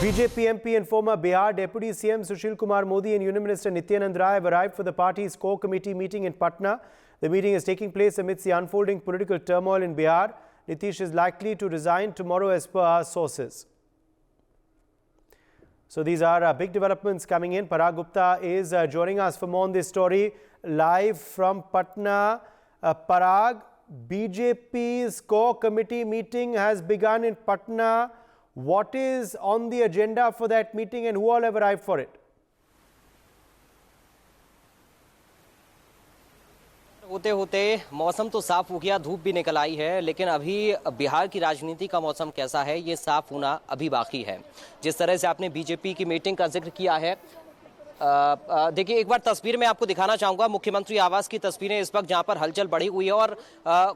BJP MP and former Bihar Deputy CM Sushil Kumar Modi and Union Minister Nityanand Rai have arrived for the party's core committee meeting in Patna. The meeting is taking place amidst the unfolding political turmoil in Bihar. Nitish is likely to resign tomorrow as per our sources. So these are big developments coming in. Parag Gupta is joining us for more on this story live from Patna. Parag, BJP's core committee meeting has begun in Patna. What is on the agenda for that meeting and who all have arrived for it? होते होते मौसम तो साफ हो गया, धूप भी निकल आई है, लेकिन अभी बिहार की राजनीति का मौसम कैसा है ये साफ होना अभी बाकी है। जिस तरह से आपने बीजेपी की मीटिंग का जिक्र किया है, देखिए एक बार तस्वीर मैं आपको दिखाना चाहूंगा मुख्यमंत्री आवास की तस्वीरें इस वक्त जहां पर हलचल बढ़ी हुई है और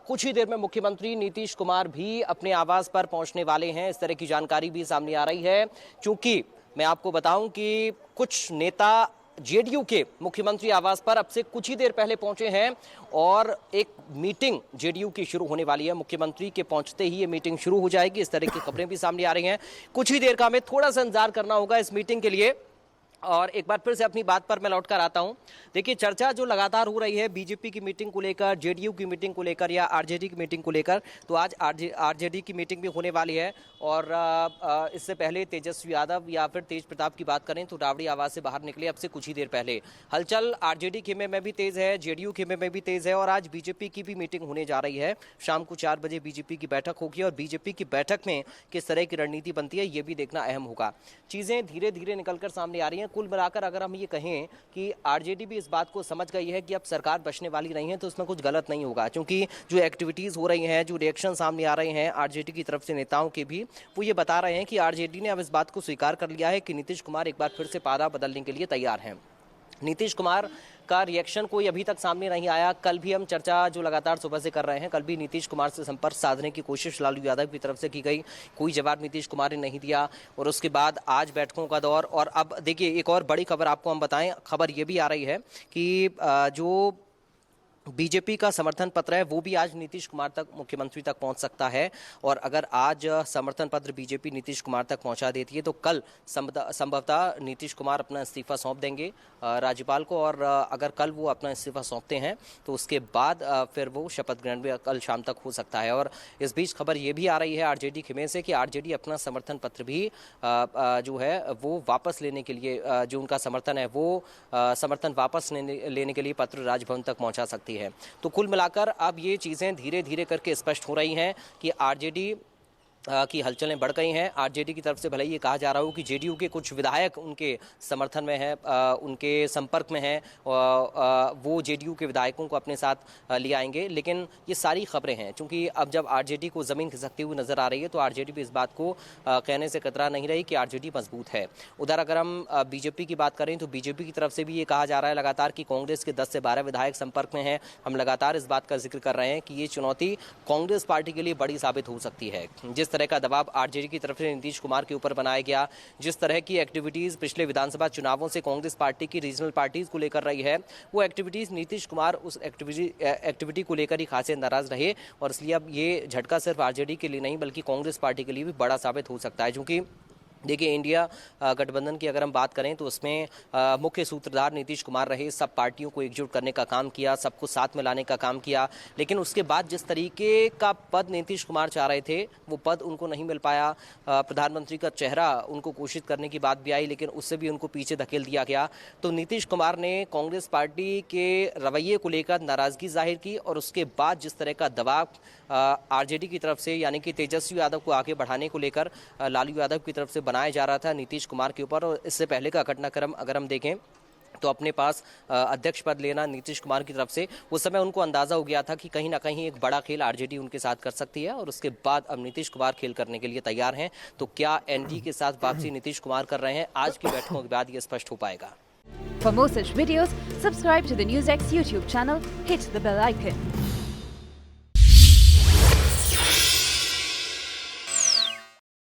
कुछ ही देर में मुख्यमंत्री नीतीश कुमार भी अपने आवास पर पहुंचने वाले हैं। इस तरह की जानकारी भी सामने आ रही है। चूंकि मैं आपको बताऊं कि कुछ नेता जेडीयू के मुख्यमंत्री आवास पर अब से कुछ ही देर पहले पहुंचे हैं और एक मीटिंग जेडीयू की शुरू होने वाली है। मुख्यमंत्री के पहुंचते ही ये मीटिंग शुरू हो जाएगी। इस तरह की खबरें भी सामने आ रही हैं। कुछ ही देर का हमें थोड़ा सा इंतजार करना होगा इस मीटिंग के लिए। और एक बार फिर से अपनी बात पर मैं लौटकर आता हूं। देखिए चर्चा जो लगातार हो रही है बीजेपी की मीटिंग को लेकर, जेडीयू की मीटिंग को लेकर या आरजेडी की मीटिंग को लेकर, तो आज आरजेडी की मीटिंग भी होने वाली है। और इससे पहले तेजस्वी यादव या फिर तेज प्रताप की बात करें तो राबड़ी आवास से बाहर निकले अब से कुछ ही देर पहले। हलचल आरजेडी खेमे में भी तेज है, जेडीयू खेमे में भी तेज है और आज बीजेपी की भी मीटिंग होने जा रही है। शाम को 4 बजे बीजेपी की बैठक होगी और बीजेपी की बैठक में किस तरह की रणनीति बनती है ये भी देखना अहम होगा। चीजें धीरे धीरे निकलकर सामने आ रही हैं। कुल मिलाकर अगर हम ये कहें कि आरजेडी भी इस बात को समझ गई है कि अब सरकार बचने वाली नहीं है तो उसमें कुछ गलत नहीं होगा, क्योंकि जो एक्टिविटीज हो रही हैं, जो रिएक्शन सामने आ रहे हैं आरजेडी की तरफ से नेताओं के भी, वो ये बता रहे हैं कि आरजेडी ने अब इस बात को स्वीकार कर लिया है कि नीतीश कुमार एक बार फिर से पारा बदलने के लिए तैयार हैं। नीतीश कुमार का रिएक्शन कोई अभी तक सामने नहीं आया। कल भी हम चर्चा जो लगातार सुबह से कर रहे हैं, कल भी नीतीश कुमार से संपर्क साधने की कोशिश लालू यादव की तरफ से की गई, कोई जवाब नीतीश कुमार ने नहीं दिया। और उसके बाद आज बैठकों का दौर। और अब देखिए एक और बड़ी खबर आपको हम बताएं, खबर ये भी आ रही है कि जो बीजेपी का समर्थन पत्र है वो भी आज नीतीश कुमार तक, मुख्यमंत्री तक पहुंच सकता है। और अगर आज समर्थन पत्र बीजेपी नीतीश कुमार तक पहुंचा देती है तो कल संभवतः नीतीश कुमार अपना इस्तीफा सौंप देंगे राज्यपाल को। और अगर कल वो अपना इस्तीफा सौंपते हैं तो उसके बाद फिर वो शपथ ग्रहण भी कल शाम तक हो सकता है। और इस बीच खबर ये भी आ रही है आरजेडी खेमे से कि आरजेडी अपना समर्थन पत्र भी जो है वो वापस लेने के लिए, जो उनका समर्थन है वो समर्थन वापस लेने के लिए पत्र राजभवन तक पहुंचा सकती है। तो कुल मिलाकर अब ये चीजें धीरे धीरे करके स्पष्ट हो रही हैं कि आरजेडी की हलचलें बढ़ गई हैं। आरजेडी की तरफ से भले ये कहा जा रहा हो कि जेडीयू के कुछ विधायक उनके समर्थन में हैं, उनके संपर्क में हैं, वो जेडीयू के विधायकों को अपने साथ ले आएंगे, लेकिन ये सारी खबरें हैं। क्योंकि अब जब आरजेडी को जमीन खिसकती हुई नजर आ रही है तो आरजेडी भी इस बात को कहने से कतरा नहीं रही कि आरजेडी मजबूत है। उधर अगर हम बीजेपी की बात करें तो बीजेपी की तरफ से भी ये कहा जा रहा है लगातार कि कांग्रेस के 10 से 12 विधायक संपर्क में हैं। हम लगातार इस बात का जिक्र कर रहे हैं कि ये चुनौती कांग्रेस पार्टी के लिए बड़ी साबित हो सकती है। जिस तरह का दबाव आरजेडी की तरफ से नीतीश कुमार के ऊपर बनाया गया, जिस तरह की एक्टिविटीज पिछले विधानसभा चुनावों से कांग्रेस पार्टी की रीजनल पार्टीज को लेकर रही है, वो एक्टिविटीज नीतीश कुमार उस एक्टिविटी को लेकर ही खासे नाराज रहे। और इसलिए अब ये झटका सिर्फ आरजेडी के लिए नहीं बल्कि कांग्रेस पार्टी के लिए भी बड़ा साबित हो सकता है। क्योंकि देखिए इंडिया गठबंधन की अगर हम बात करें तो उसमें मुख्य सूत्रधार नीतीश कुमार रहे, सब पार्टियों को एकजुट करने का काम किया, सबको साथ में लाने का काम किया। लेकिन उसके बाद जिस तरीके का पद नीतीश कुमार चाह रहे थे वो पद उनको नहीं मिल पाया। प्रधानमंत्री का चेहरा उनको घोषित करने की बात भी आई लेकिन उससे भी उनको पीछे धकेल दिया गया। तो नीतीश कुमार ने कांग्रेस पार्टी के रवैये को लेकर नाराजगी जाहिर की और उसके बाद जिस तरह का दबाव आरजेडी की तरफ से यानी कि तेजस्वी यादव को आगे बढ़ाने को लेकर लालू यादव की तरफ से बनाया जा रहा था नीतीश कुमार के ऊपर। और इससे पहले का घटनाक्रम अगर हम देखें तो अपने पास अध्यक्ष पद लेना नीतीश कुमार की तरफ से, उस समय उनको अंदाजा हो गया था कि कहीं ना कहीं एक बड़ा खेल आरजेडी उनके साथ कर सकती है। और उसके बाद अब नीतीश कुमार खेल करने के लिए तैयार हैं। तो क्या एनडीए के साथ वापसी नीतीश कुमार कर रहे हैं, आज की बैठकों के बाद ये स्पष्ट हो पाएगा। For more such videos, subscribe to the NewsX YouTube channel, hit the bell icon.